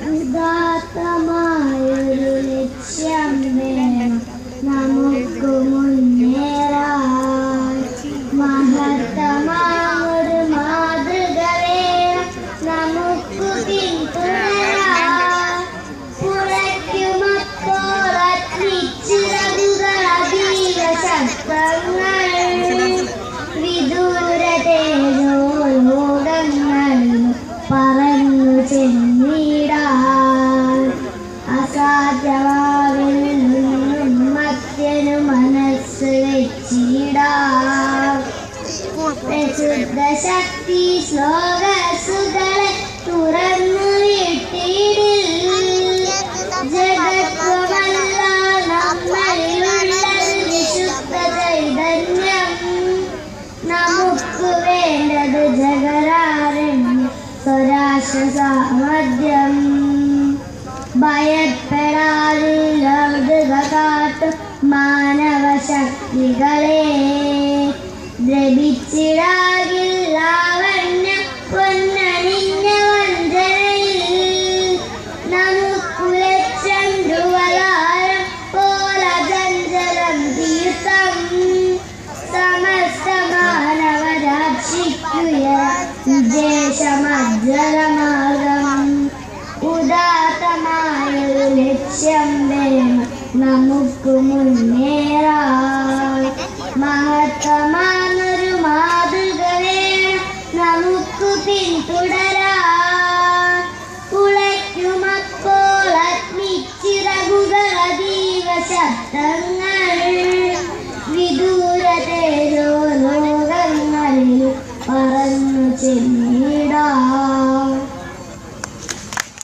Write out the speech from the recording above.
ഉദാത്തമായൊരു ലക്ഷ്യം വേണം നമുക്ക് മുന്നേറാൻ. മഹത്തമായൊരു മാതൃക വേണം നമുക്ക് പിന്തുടരാൻ. പുറയ്ക്കുമപ്പോൾ അഗ്നിച്ചിറകുകൾ അതീവ ശക്തങ്ങൾ വിദൂരതേജോ ലോകങ്ങളിൽ പറന്നു ചെന്നിടാൻ. അസാധ്യമാവിൽ നിന്നും മത്യനു മനസ്സ് വെച്ചിടാൻ. പ്രശുദ്ധ ശക്തി ശ്ലോകസുകളെ തുറന്നു വിട്ടിടിൽ. ജഗത്വമല്ല നമ്മളിലുള്ളത് വിശുദ്ധ ചൈതന്യം. നമുക്ക് വേണ്ടത് ജഗരാരണ്യം സ്വരാഷ്ട്ര സാമർഥ്യം. ഭയപ്പെടാതില്ല കാട്ടും മാനവ ശക്തികളെ. ദ്രവിച്ചിടാകിൽ ലാവണ്യം പൊന്നണിഞ്ഞ വഞ്ചനയിൽ. നമുക്കു ലക്ഷ്യം ധ്രുവതാരം പോലെ ചഞ്ചലം തീർത്ഥം. സമസ്ത മാനവരാക്ഷിക്കുയരാൻ വിദേശമജ്ജലമാർഗം. ഉദാത്തമായൊരു ലക്ഷ്യം വേണം നമുക്ക് മുന്നേറാൻ. മഹത്തമായ